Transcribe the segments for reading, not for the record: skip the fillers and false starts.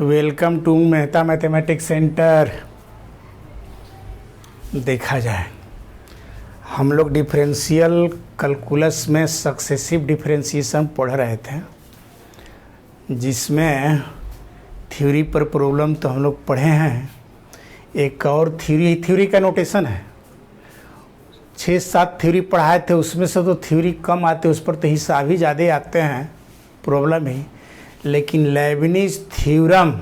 Welcome to Mehta mathematics centre. देखा जाए हम लोग डिफरेंशियल कैलकुलस में सक्सेसिव डिफरेंशिएशन पढ़ रहे थे, जिसमें थ्योरी पर प्रॉब्लम तो हम लोग पढ़े हैं। एक और थ्योरी का नोटेशन है, 6-7 थ्योरी पढ़ाए थे, उसमें से तो थ्योरी कम आते, उस पर तो हिसाब ही ज़्यादा आते हैं, प्रॉब्लम ही। लेकिन लेबनिज थ्योरम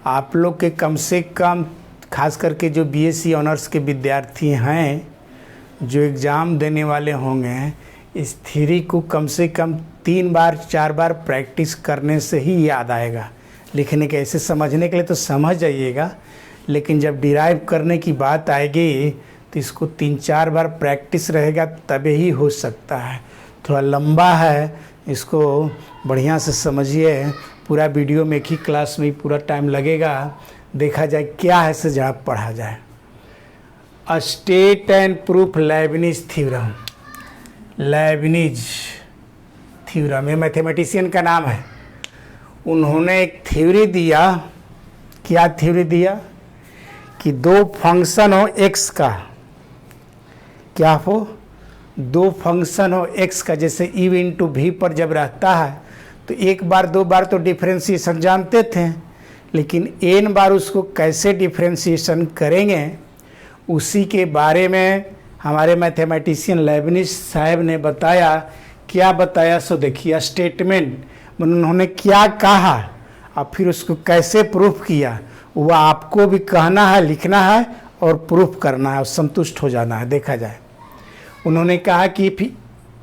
आप लोग के कम से कम, खास करके जो बीएससी ऑनर्स के विद्यार्थी हैं जो एग्ज़ाम देने वाले होंगे, इस थ्योरी को कम से कम 3 बार 4 बार प्रैक्टिस करने से ही याद आएगा। लिखने के ऐसे समझने के लिए तो समझ जाइएगा, लेकिन जब डिराइव करने की बात आएगी तो इसको 3-4 बार प्रैक्टिस रहेगा तभी ही हो सकता है। थोड़ा लंबा है, इसको बढ़िया से समझिए। पूरा वीडियो में एक ही क्लास में पूरा टाइम लगेगा। देखा जाए क्या है से जवाब पढ़ा जाए। State and proof Lebanese theorem. Lebanese theorem ये मैथमेटिशियन का नाम है। उन्होंने एक थ्योरी दिया। क्या थ्योरी दिया? कि दो फंक्शन हो x का, क्या हो, दो फंक्शन हो x का, जैसे u इंटू वी पर जब रहता है तो 1 बार 2 बार तो डिफ्रेंशिएशन जानते थे, लेकिन n बार उसको कैसे डिफ्रेंशिएशन करेंगे उसी के बारे में हमारे मैथमेटिशियन लेबनिज साहब ने बताया। क्या बताया सो देखिए। स्टेटमेंट उन्होंने क्या कहा और फिर उसको कैसे प्रूफ किया, वह आपको भी कहना है, लिखना है और प्रूफ करना है और संतुष्ट हो जाना है। देखा जाए, उन्होंने कहा कि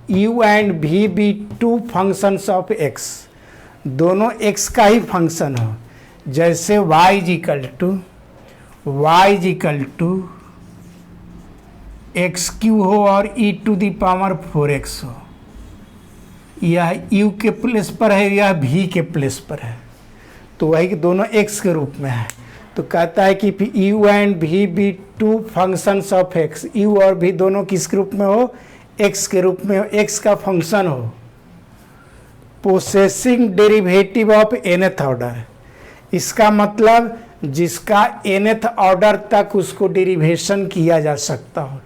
u and v be 2 functions of x, दोनों x का ही फंक्शन हो, जैसे y equal to x q हो और e⁴ 4x हो। यह u के प्लेस पर है, यह v के प्लेस पर है, तो वही कि दोनों x के रूप में है। तो कहता है कि u and v be 2 functions of x, u और v दोनों किस रूप में हो, x के रूप में हो, x का फंक्शन हो, पोसेसिंग डेरिवेटिव ऑफ nth ऑर्डर। इसका मतलब जिसका nth ऑर्डर तक उसको डेरिवेशन किया जा सकता हो,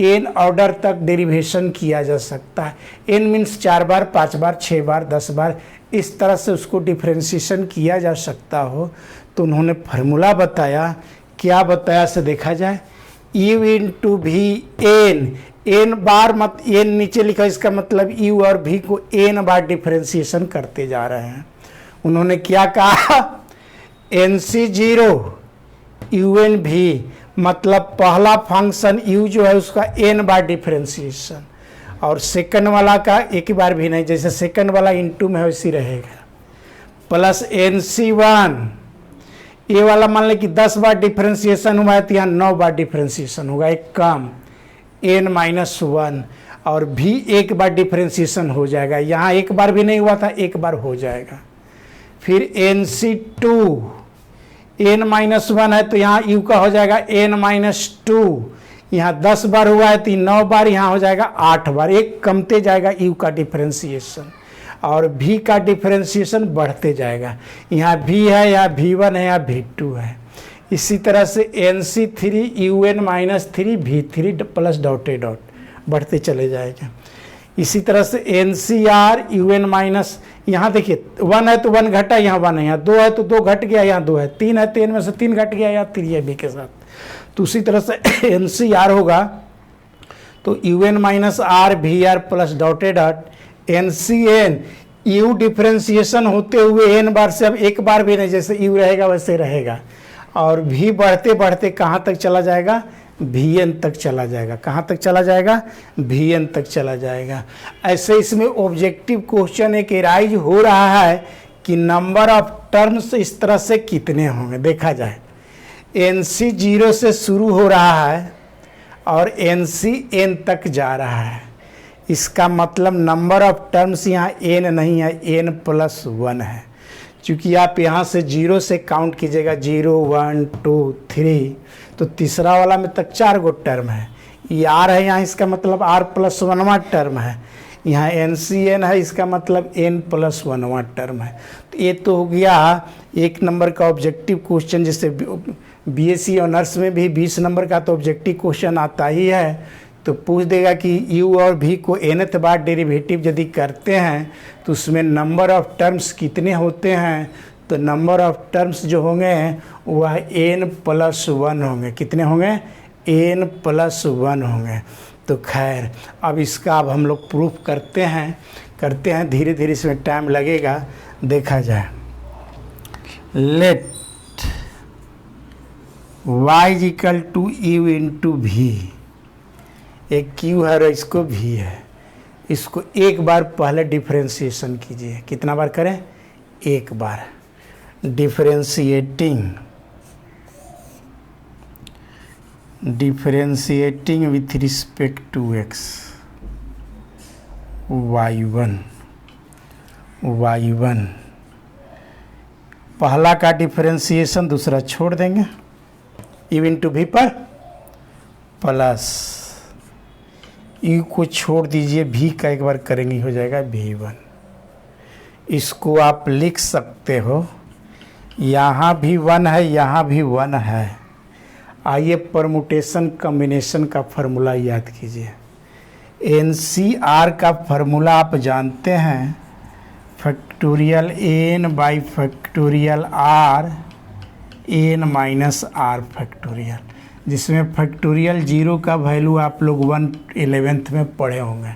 n ऑर्डर तक डेरिवेशन किया जा सकता है। n मीन्स 4 बार 5 बार 6 बार 10 बार, इस तरह से उसको डिफ्रेंशिएशन किया जा सकता हो। तो उन्होंने फार्मूला बताया। क्या बताया से देखा जाए। u इंटू वी n बार, मत n नीचे लिखा, इसका मतलब u और v को n बार डिफ्रेंशिएशन करते जा रहे हैं। उन्होंने क्या कहा, NC0 un v, मतलब पहला फंक्शन u जो है उसका n बार डिफ्रेंशिएशन, और सेकंड वाला का एक बार भी नहीं, जैसे सेकंड वाला इनटू में वैसी रहेगा, प्लस NC1, ये वाला मान लें कि 10 बार डिफ्रेंशिएशन हुआ है तो यहाँ 9 बार डिफ्रेंशिएशन होगा, एक कम n-1, और भी 1 बार डिफ्रेंशिएशन हो जाएगा। यहाँ 1 बार भी नहीं हुआ था, 1 बार हो जाएगा। फिर NC2 n-1 है तो यहाँ u का हो जाएगा n-2, यहाँ 10 बार हुआ है तो 9 बार, यहाँ हो जाएगा 8 बार, एक कमते जाएगा u का डिफ्रेंशिएशन, और v का डिफ्रेंशिएशन बढ़ते जाएगा। यहाँ v है, यहाँ v1 है, यहाँ v2 है। इसी तरह से NC3 un-3 v3 plus dot dot बढ़ते चले जाएगा। इसी तरह से NCR un-, यहाँ देखिए 1 है तो 1 घटा, यहाँ 1 है, यहाँ 2 है तो 2 घट गया, यहाँ 2 है, 3 है तो n में से 3 घट गया, यहाँ 3 है v के साथ। तो उसी तरह से NCR होगा तो un-r vr plus dot dot NCN, u differentiation होते हुए n बार से अब 1 बार भी नहीं, जैसे u रहेगा वैसे रहेगा, और v बढ़ते बढ़ते कहाँ तक चला जाएगा, vn तक चला जाएगा। कहाँ तक चला जाएगा, vn तक चला जाएगा। ऐसे इसमें ऑब्जेक्टिव क्वेश्चन एक एराइज हो रहा है कि नंबर ऑफ टर्म्स इस तरह से कितने होंगे। देखा जाए, NC 0 से शुरू हो रहा है और NC n तक जा रहा है। इसका मतलब नंबर ऑफ टर्म्स यहाँ n नहीं है, n+1 है। चूँकि आप यहाँ से 0 से काउंट कीजिएगा, 0 1 2 3, तो तीसरा वाला में तक 4 गो टर्म है। ये r है यहाँ, इसका मतलब r+1वां टर्म है। यहाँ NCN है, इसका मतलब n+1वां टर्म है। तो ये तो हो गया 1 नंबर का ऑब्जेक्टिव क्वेश्चन, जैसे बीएससी ऑनर्स में भी 20 नंबर का तो ऑब्जेक्टिव क्वेश्चन आता ही है, तो पूछ देगा कि u और v को nth बार डेरिवेटिव यदि करते हैं तो उसमें नंबर ऑफ टर्म्स कितने होते हैं, तो नंबर ऑफ टर्म्स जो होंगे वह n+1 होंगे। कितने होंगे? n+1 होंगे। तो खैर अब इसका अब हम लोग प्रूफ करते हैं धीरे धीरे, इसमें टाइम लगेगा, देखा जाए। लेट y = u × v, एक q है और इसको v है, इसको एक बार पहले डिफरेंशिएशन कीजिए। कितना बार करें? एक बार। Differentiating with respect to x, y1 पहला का डिफरेंशिएशन, दूसरा छोड़ देंगे, u × v पर प्लस u को छोड़ दीजिए, v का एक बार करेंगे हो जाएगा v1। इसको आप लिख सकते हो, यहाँ भी 1 है, यहाँ भी 1 है। आइए परमुटेशन कॉम्बिनेशन का फार्मूला याद कीजिए। NCR का फार्मूला आप जानते हैं, फैक्टोरियल n/r n-r फैक्टोरियल, जिसमें फैक्टोरियल 0 का वैल्यू आप लोग 11th में पढ़े होंगे।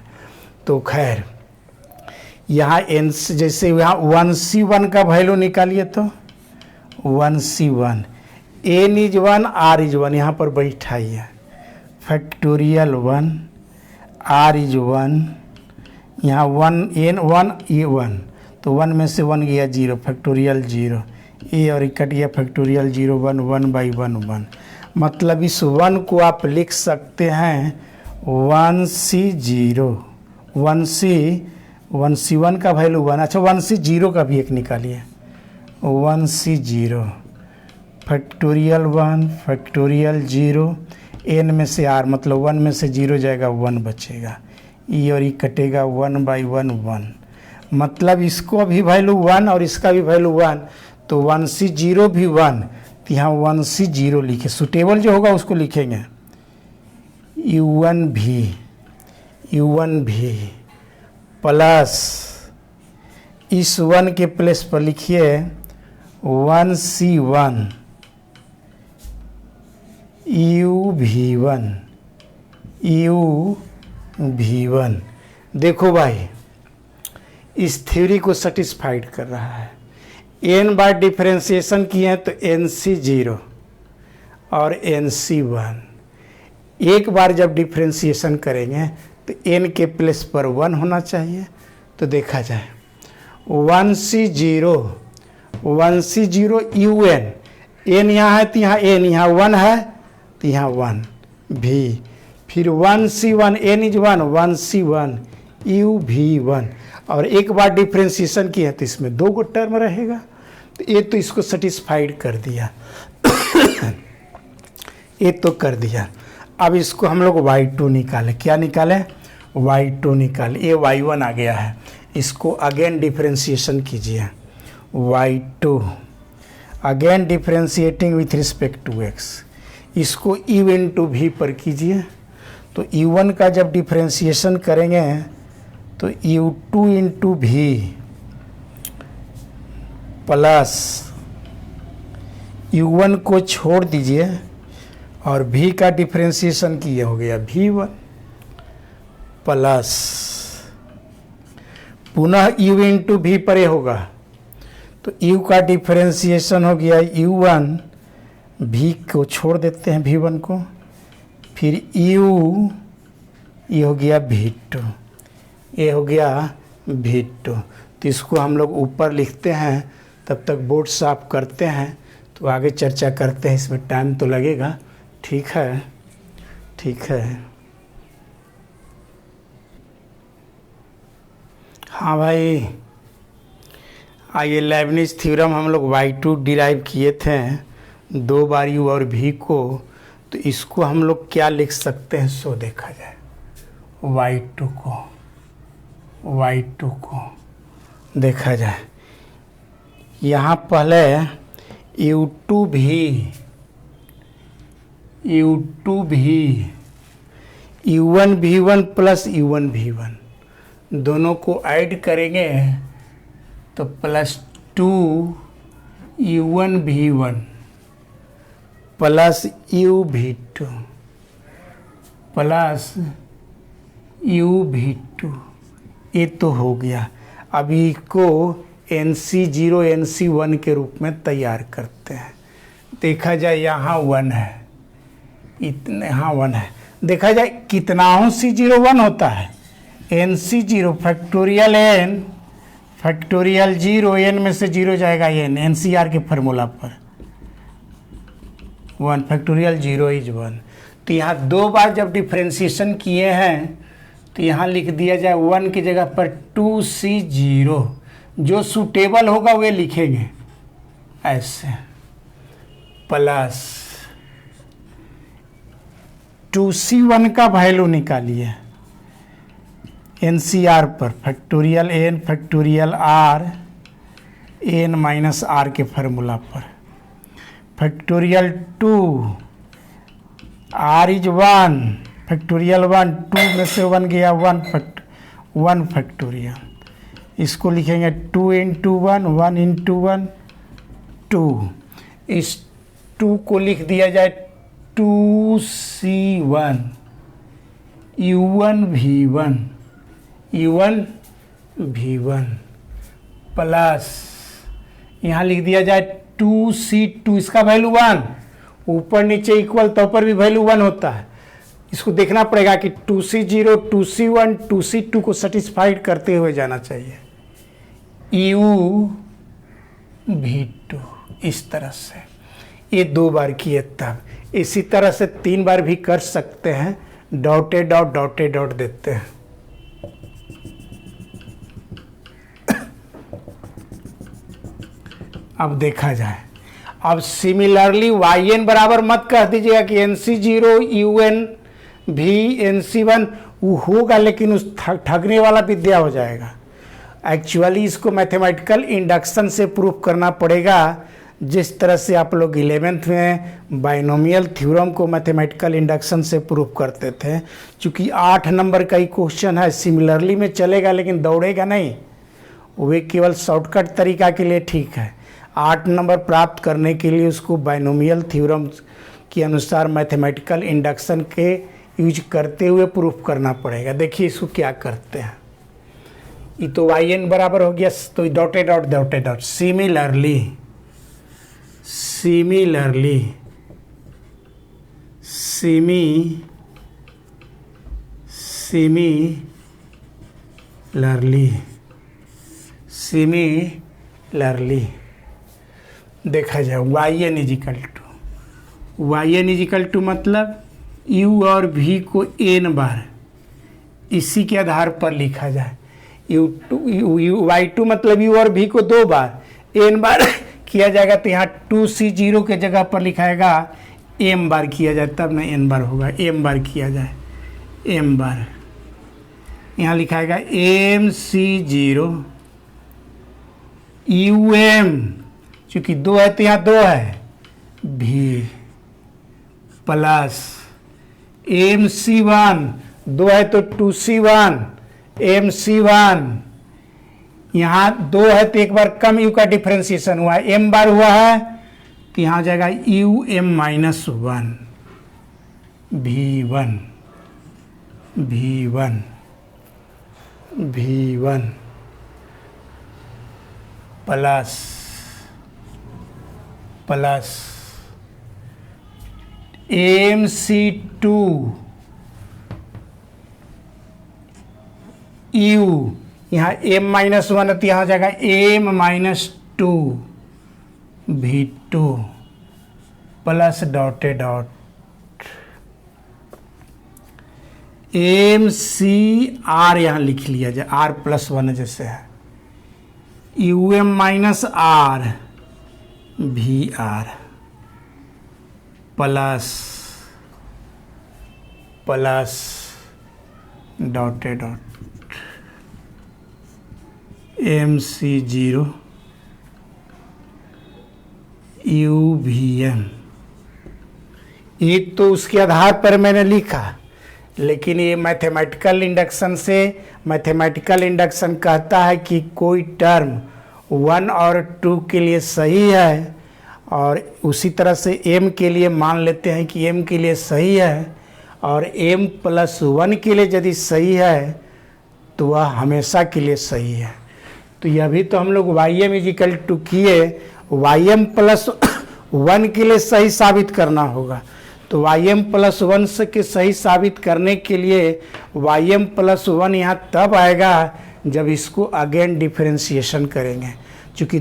तो खैर यहाँ जैसे यहाँ 1c1 का वैल्यू निकालिए, तो 1c1 n = 1 r = 1, यहाँ पर बैठाइए, फैक्टोरियल 1 r = 1, यहाँ 1 n 1 ये 1, तो 1 में से 1 गया 0, फैक्टोरियल 0, ए और कट गया फैक्टोरियल 0 1 1/1 1। मतलब इस 1 को आप लिख सकते हैं 1c0, 1c1 का वैल्यू 1। अच्छा 1c0 का भी एक निकालिए, 1c0 फैक्टोरियल 1 फैक्टोरियल 0, n में से r, मतलब 1 में से 0 जाएगा 1 बचेगा, ई और ई कटेगा 1/1 1। मतलब इसको भी वैल्यू 1 और इसका भी वैल्यू 1, तो 1c0 भी 1, तो यहाँ 1c0 लिखे, सुटेबल जो होगा उसको लिखेंगे। u1 भी प्लस इस 1 के प्लेस पर लिखिए 1c1 u_v1। देखो भाई इस थ्योरी को सेटिस्फाइड कर रहा है। n बार डिफरेंशिएशन किए हैं तो nc0 और nc1, एक बार जब डिफरेंशिएशन करेंगे तो n के प्लेस पर 1 होना चाहिए। तो देखा जाए 1c0 un, n यहाँ है तो यहाँ n, यहाँ 1 है तो यहाँ 1 भी, फिर 1c1 n = 1 1c1 u_v1, और एक बार डिफरेंशिएशन किया तो इसमें 2 टर्म रहेगा। तो ये तो इसको सेटिस्फाइड कर दिया ये तो कर दिया। अब इसको हम लोग y2 निकालें। क्या निकालें? y2 निकालें। ये y1 आ गया है, इसको अगेन डिफरेंशिएशन कीजिए। y2 again differentiating with respect to x, इसको u × v पर कीजिए। तो u1 का जब डिफरेंशिएशन करेंगे तो u2 × v प्लस u1 को छोड़ दीजिए और v का डिफरेंशिएशन किए हो गया v1 प्लस पुनः u × v पर होगा, तो u का डिफरेंशिएशन हो गया u1, v को छोड़ देते हैं v1 को, फिर ये हो गया v2, ये हो गया v2। तो इसको हम लोग ऊपर लिखते हैं, तब तक बोर्ड साफ करते हैं, तो आगे चर्चा करते हैं। इसमें टाइम तो लगेगा। ठीक है ठीक है। हाँ भाई, आइए लेबनिज थ्योरम हम लोग y2 डिराइव किए थे 2 बार u और v को, तो इसको हम लोग क्या लिख सकते हैं सो देखा जाए। y2 को देखा जाए, यहाँ पहले U2 भी U1 V1 plus U1 V1 दोनों को ऐड करेंगे तो plus 2 U1 V1 plus U V2 plus U V2, ये तो हो गया। अभी को NC0 NC1 के रूप में तैयार करते हैं। देखा जाए यहाँ 1 है, इतने यहाँ 1 है। देखा जाए कितनाओं C0 1 होता है। NC0 factorial n factorial 0, n में से 0 जाएगा n, NCR के फार्मूला पर 1 फैक्टोरियल 0 इज 1। तो यहाँ 2 बार जब डिफ्रेंशिएशन किए हैं तो यहाँ लिख दिया जाए 1 की जगह पर 2C0, जो सूटेबल होगा वे लिखेंगे ऐसे, प्लस 2C1 का वैल्यू निकालिए NCR पर factorial n factorial r n minus r के फार्मूला पर, फैक्टोरियल 2 r इज 1 फैक्टोरियल 1, 2 में से 1 गया 1 फैक्टोरियल, इसको लिखेंगे 2 इंटू 1 1 इंटू 1 2, इस 2 को लिख दिया जाए 2C1 U1 V1 प्लस यहाँ लिख दिया जाए 2C2, इसका वैल्यू 1, ऊपर नीचे इक्वल तो ऊपर भी वैल्यू 1 होता है। इसको देखना पड़ेगा कि 2C0 2C1 2C2 को सेटिस्फाइड करते हुए जाना चाहिए। U V2 इस तरह से, ये 2 बार किए तब। इसी तरह से 3 बार भी कर सकते हैं। डॉटेड डॉट देते हैं। अब देखा जाए, अब सिमिलरली YN बराबर मत कह दीजिएगा कि NC0 UN V NC1 वो होगा, लेकिन उस ठगने वाला विद्या हो जाएगा। एक्चुअली इसको मैथमेटिकल इंडक्शन से प्रूफ करना पड़ेगा, जिस तरह से आप लोग 11th में बाइनोमियल थ्योरम को मैथमेटिकल इंडक्शन से प्रूफ करते थे। चूँकि 8 नंबर का ही क्वेश्चन है, सिमिलरली में चलेगा लेकिन दौड़ेगा नहीं, वे केवल शॉर्टकट तरीका के लिए ठीक है। 8 नंबर प्राप्त करने के लिए उसको बाइनोमियल थ्योरम के अनुसार मैथमेटिकल इंडक्शन के यूज करते हुए प्रूफ करना पड़ेगा। देखिए इसको क्या करते हैं। ये तो YN बराबर हो गया, तो डॉटेड डॉट सिमिलरली देखा जाए YN इजिकल टू मतलब U और V को n बार इसी के आधार पर लिखा जाए। Y2 मतलब U और V को 2 बार n बार किया जाएगा, तो यहाँ 2C0 के जगह पर लिखाएगा m बार किया जाए, तब ना n बार होगा। m बार किया जाए, m बार यहाँ लिखाएगा MC0 चूँकि 2 है तो यहाँ 2 है V प्लस MC1 2 है तो 2C1 MC1, यहाँ 2 है तो एक बार कम U का डिफ्रेंशिएशन हुआ है, m बार हुआ है तो यहाँ हो जाएगा UM minus 1 V1 plus MC2 U, यहाँ m माइनस 1 है तो यहाँ हो जाएगा m minus 2 V2 plus dotted dot MC_R यहाँ लिख लिया जाए, R प्लस 1 जैसे है, UM minus R VR plus dotted dot MC0 u v m, ये तो उसके आधार पर मैंने लिखा, लेकिन ये मैथमेटिकल इंडक्शन कहता है कि कोई टर्म 1 और 2 के लिए सही है, और उसी तरह से m के लिए मान लेते हैं कि m के लिए सही है, और m+1 के लिए यदि सही है तो वह हमेशा के लिए सही है। तो यह भी तो हम लोग ym किए, ym+1 के लिए सही साबित करना होगा। तो ym+1 से के सही साबित करने के लिए ym+1 यहाँ तब आएगा जब इसको अगेन डिफरेंशिएशन करेंगे। चूँकि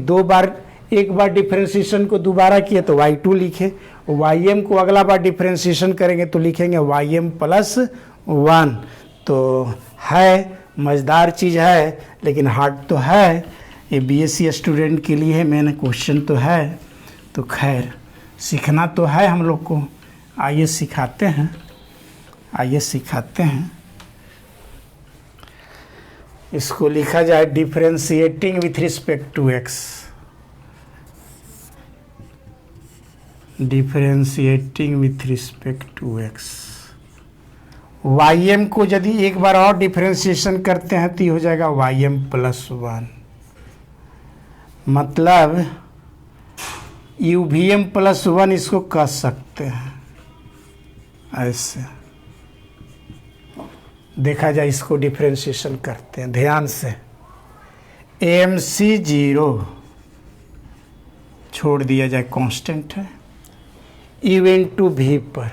एक बार डिफरेंशिएशन को दोबारा किए तो y2 लिखे, ym को अगला बार डिफरेंशिएशन करेंगे तो लिखेंगे ym+1। तो है मज़ेदार चीज़ है, लेकिन हार्ड तो है, ये बीएससी स्टूडेंट के लिए मैंने क्वेश्चन तो है, तो खैर सीखना तो है हम लोग को। आइए सिखाते हैं। इसको लिखा जाए differentiating with respect to x, differentiating with respect to x। ym को यदि एक बार और डिफरेंशिएशन करते हैं तो ये हो जाएगा ym+1, मतलब uvm+1 इसको कह सकते हैं। ऐसे देखा जाए, इसको डिफरेंशिएशन करते हैं ध्यान से। mc0 छोड़ दिया जाए, कांस्टेंट है, u इंटू v पर,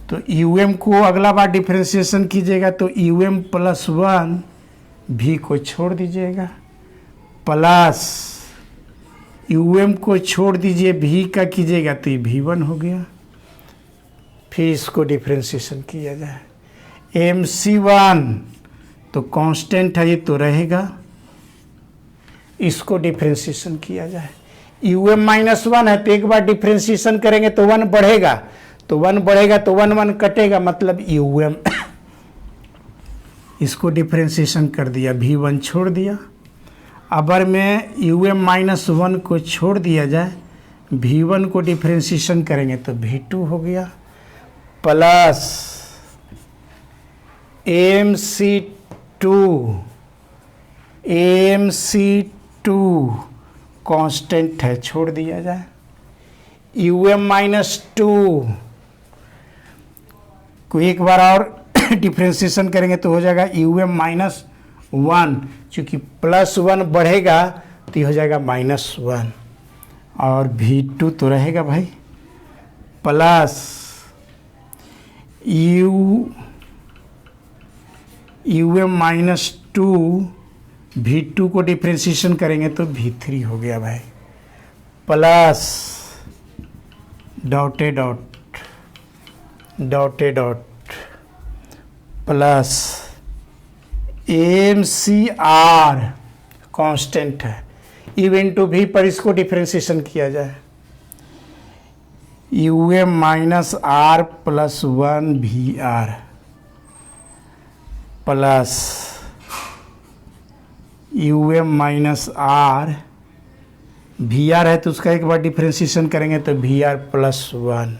तो um को अगला बार डिफरेंशिएशन कीजिएगा तो um+1 v को छोड़ दीजिएगा, प्लस um को छोड़ दीजिए, v का कीजिएगा तो ये v1 हो गया। फिर इसको डिफरेंशिएशन किया जाए, mc1 तो कांस्टेंट है, ये तो रहेगा, इसको डिफरेंशिएशन किया जाए। um-1 है तो एक बार डिफरेंशिएशन करेंगे तो 1 बढ़ेगा, तो 1 कटेगा, मतलब um इसको डिफरेंशिएशन कर दिया, v1 छोड़ दिया। अबर में um-1 को छोड़ दिया जाए, v1 को डिफरेंशिएशन करेंगे तो v2 हो गया, प्लस mc2 कांस्टेंट है, छोड़ दिया जाए। um-2 को एक बार और डिफरेंशिएशन करेंगे तो हो जाएगा um-1, चूँकि +1 बढ़ेगा तो ये हो जाएगा -1, और v2 तो रहेगा भाई, प्लस um-2 v2 को डिफरेंशिएशन करेंगे तो v3 हो गया भाई, plus dot dot plus mcr constant है, u इंटू v पर इसको डिफरेंशिएशन किया जाए, um-r + 1 vr plus um-r vr है तो उसका एक बार डिफरेंशिएशन करेंगे तो vr+1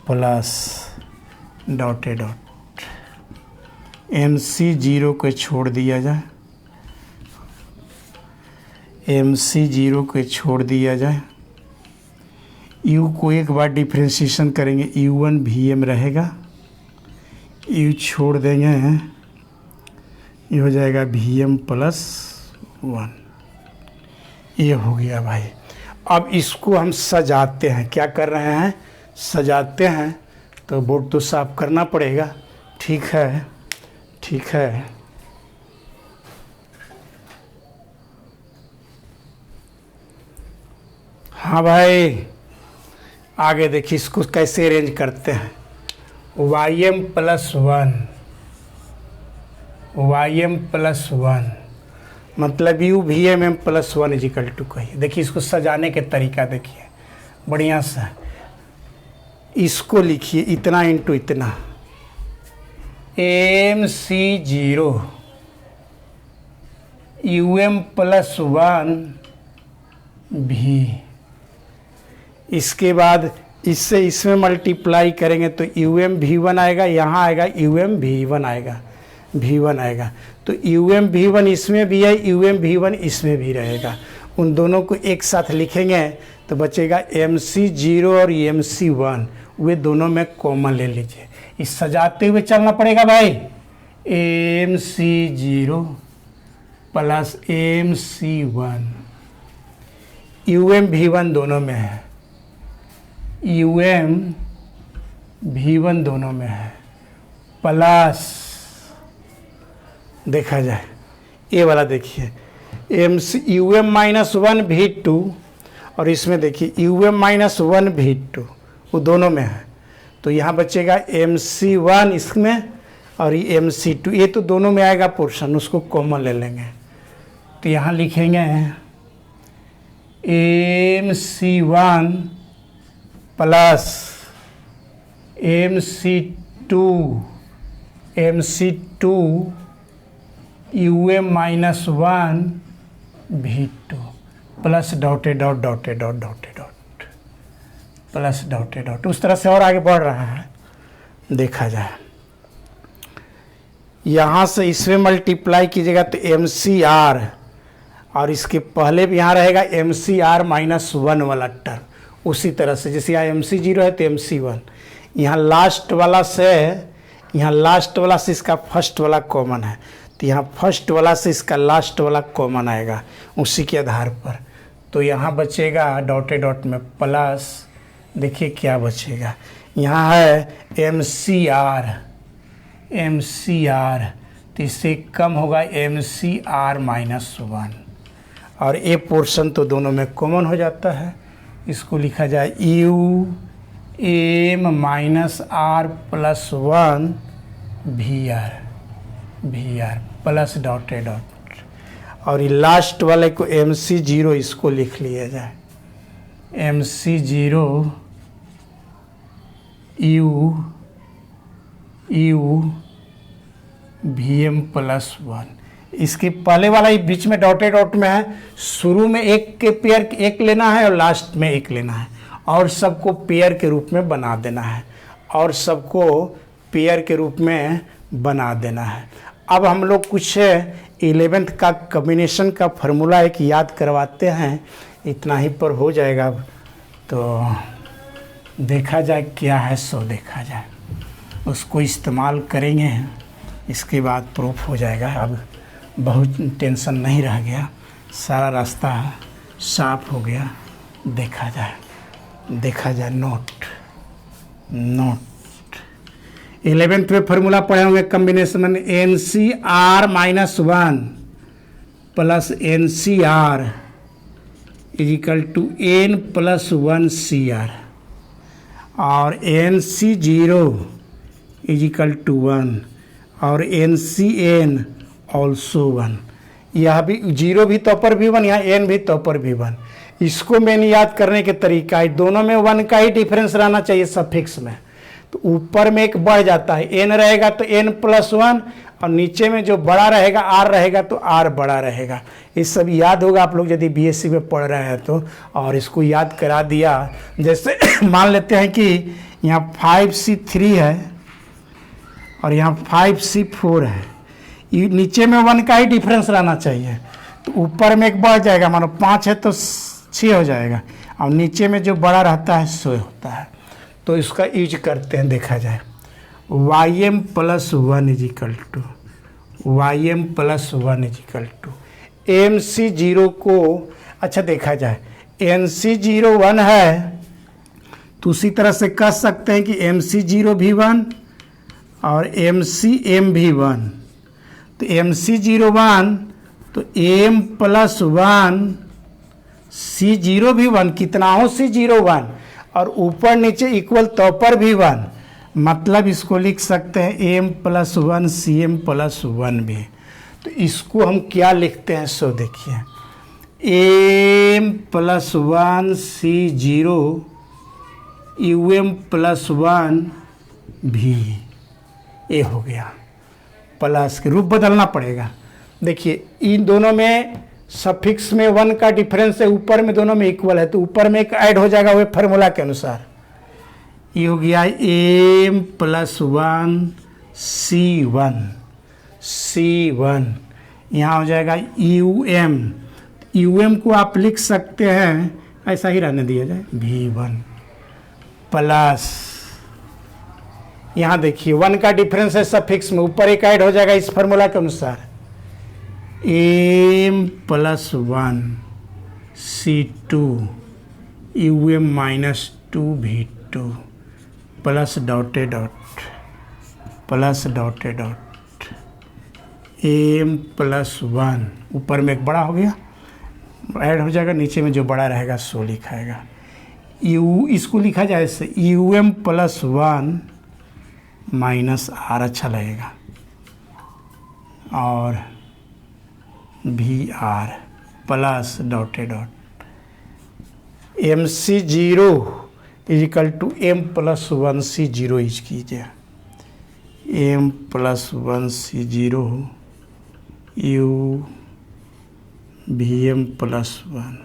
plus dot dot mc0 को छोड़ दिया जाए, mc0 को छोड़ दिया जाए, u को एक बार डिफरेंशिएशन करेंगे, u1 vm रहेगा, u छोड़ देंगे, ये हो जाएगा vm+1, ये हो गया भाई। अब इसको हम सजाते हैं, क्या कर रहे हैं, सजाते हैं, तो बोर्ड तो साफ करना पड़ेगा, ठीक है। हाँ भाई, आगे देखिए इसको कैसे अरेंज करते हैं। ym+1 मतलब u-vm+1 = कहिए। देखिए इसको सजाने के तरीका देखिए बढ़िया सा, इसको लिखिए इतना इंटू इतना, mc0 um+1 भी। इसके बाद इससे इसमें मल्टीप्लाई करेंगे तो UM V1 आएगा, यहाँ आएगा UM V1 आएगा, V1 आएगा। तो UM V1 इसमें भी है, UM V1 इसमें भी रहेगा। उन दोनों को एक साथ लिखेंगे तो बचेगा MC0 और MC1, वे दोनों में कॉमन ले लीजिए। इस सजाते हुए चलना पड़ेगा भाई। MC0 plus MC1, UM V1 दोनों में है, UM V1 दोनों में है, प्लस देखा जाए ये वाला देखिए UM -1 V2, और इसमें देखिए UM -1 V2, वो दोनों में है। तो यहाँ बचेगा MC1 इसमें और ये MC2, ये तो दोनों में आएगा पोर्शन, उसको कॉमन ले लेंगे। तो यहाँ लिखेंगे MC1 plus MC2 UM -1 V2 plus dotted dot dotted dot dotted dot plus dotted dot. उस तरह से और आगे बढ़ रहा है। देखा जाए यहाँ से इसमें मल्टीप्लाई कीजिएगा तो MCR, और इसके पहले भी यहाँ रहेगा MCR -1 वाला टर्म। उसी तरह से जैसे यहाँ MC0 है तो MC1, यहाँ लास्ट वाला से इसका फर्स्ट वाला कॉमन है, तो यहाँ फर्स्ट वाला से इसका लास्ट वाला कॉमन आएगा उसी के आधार पर। तो यहाँ बचेगा डॉटेड डॉट में प्लस, देखिए क्या बचेगा, यहाँ है MCR, तो इससे कम होगा MCR -1, और ये पोर्शन तो दोनों में कॉमन हो जाता है। इसको लिखा जाए UM -R + 1 VR plus dotted dot, और ये लास्ट वाले को MC0 इसको लिख लिया जाए MC0 U VM +1। इसके पहले वाला ये बीच में डॉटेड डॉट में है, शुरू में एक के पेयर एक लेना है और लास्ट में एक लेना है, और सबको पेयर के रूप में बना देना है, और सबको पेयर के रूप में बना देना है। अब हम लोग कुछ 11th का कॉम्बिनेशन का फार्मूला एक याद करवाते हैं, इतना ही पर हो जाएगा। तो देखा जाए क्या है, सो देखा जाए, उसको इस्तेमाल करेंगे, इसके बाद प्रूफ हो जाएगा। अब बहुत टेंशन नहीं रह गया, सारा रास्ता साफ हो गया। देखा जाए नोट 11th में फार्मूला पढ़े होंगे कॉम्बिनेशन में NCR -1 plus NCR = N + 1 CR, और NC0 = 1 और NCN also 1। यह भी 0 भी तो पर भी 1, यहाँ N भी तो पर भी 1। इसको मैंने याद करने के तरीका है, दोनों में 1 का ही डिफरेंस रहना चाहिए सफिक्स में। तो ऊपर में एक बढ़ जाता है, N रहेगा तो N + 1, और नीचे में जो बड़ा रहेगा R रहेगा तो R बड़ा रहेगा। ये सब याद होगा आप लोग यदि BSc में पढ़ रहे हैं तो। और इसको याद करा दिया, जैसे मान लेते हैं कि यहाँ 5C3 है और यहाँ 5C4 है, ये नीचे में 1 का ही डिफरेंस रहना चाहिए। तो ऊपर में एक बढ़ जाएगा, मानो 5 है तो 6 हो जाएगा, और नीचे में जो बड़ा रहता है 100 होता है। तो इसका यूज करते हैं, देखा जाए YM + 1 MC0 को, अच्छा देखा जाए NC0 1 है तो उसी तरह से कह सकते हैं कि MC0 भी 1 और MCM भी 1। तो MC0 1 तो M + 1 C0 भी 1, कितना हो C0 1, और ऊपर नीचे इक्वल तो पर भी 1, मतलब इसको लिख सकते हैं M + 1 CM + 1 भी। तो इसको हम क्या लिखते हैं, सो देखिए M + 1 C0 UM + 1 भी, ये हो गया। प्लस के रूप बदलना पड़ेगा। देखिए इन दोनों में सफिक्स में 1 का डिफरेंस है, ऊपर में दोनों में इक्वल है, तो ऊपर में एक ऐड हो जाएगा वही फार्मूला के अनुसार। ये हो गया m + 1 C1 यहाँ हो जाएगा um को आप लिख सकते हैं, ऐसा ही रहने दिया जाए, V1 प्लस, यहाँ देखिए 1 का डिफरेंस है सफिक्स में, ऊपर एक ऐड हो जाएगा इस फार्मूला के अनुसार, m + 1 C2 2V2 plus dotted dot m + 1, ऊपर में एक बड़ा हो गया ऐड हो जाएगा, नीचे में जो बड़ा रहेगा सो लिखाएगा। इसको लिखा जाए ऐसे um + 1 -r अच्छा लगेगा, और VR plus dotted dot MC0 = m + 1 C0 is कीजिए, m + 1 C0 VM + 1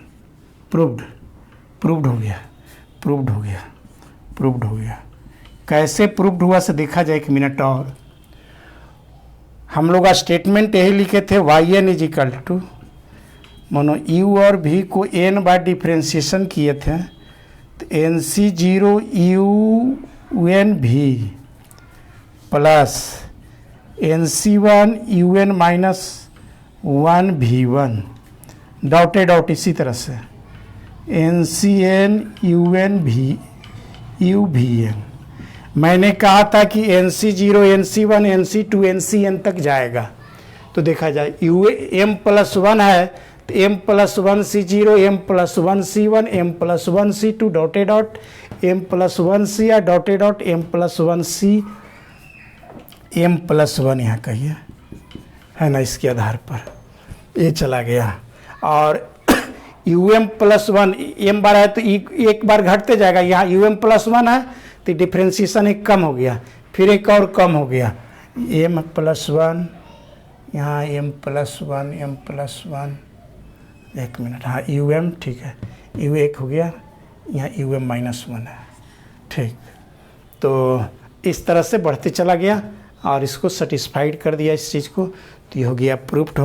प्रूव्ड हो गया। कैसे प्रूव्ड हुआ से देखा जाए, 1 मिनट और। हम लोग स्टेटमेंट यही लिखे थे, yn = मानो u और v को n बार डिफ्रेंशिएशन किए थे, तो NC0 UNV plus NC1 UN -1 V1 dotted dot, इसी तरह से NCN UNV UVN। मैंने कहा था कि NC0 NC1 NC2 NCN तक जाएगा, तो देखा जाए m + 1 है तो m + 1 C0 m + 1 C1 m + 1 C2 dotted dot m + 1 C या dotted dot m + 1 C m + 1 यहाँ कहिए, है ना, इसके आधार पर ये चला गया। और um + 1 m बार है तो एक बार घटते जाएगा, यहाँ um + 1 है तो डिफ्रेंशिएशन एक कम हो गया, फिर एक और कम हो गया, m + 1, यहाँ m + 1 m + 1, 1 मिनट, हाँ um ठीक है, u एक हो गया, यहाँ um -1 है, ठीक। तो इस तरह से बढ़ते चला गया और इसको सेटिस्फाइड कर दिया इस चीज़ को, तो ये हो गया प्रूफ्ड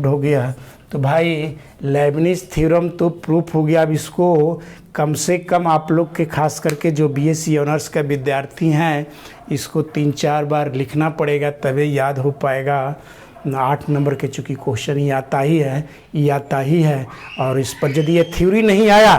हो गया। तो भाई लेबनिज थ्योरम तो प्रूफ हो गया। अब इसको कम से कम आप लोग के खास करके जो BSc ऑनर्स का विद्यार्थी हैं, इसको 3-4 बार लिखना पड़ेगा तभी याद हो पाएगा। 8 नंबर के चूँकि क्वेश्चन ही आता ही है, और इस पर यदि ये थ्योरी नहीं आया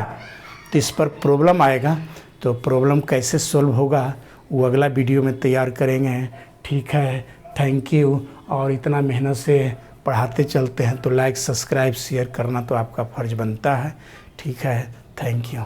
तो इस पर प्रॉब्लम आएगा। तो प्रॉब्लम कैसे सॉल्व होगा वो अगला वीडियो में तैयार करेंगे, ठीक है। Thank you. और इतना मेहनत से पढ़ाते चलते हैं तो लाइक सब्सक्राइब शेयर करना तो आपका फ़र्ज़ बनता है, ठीक है। Thank you.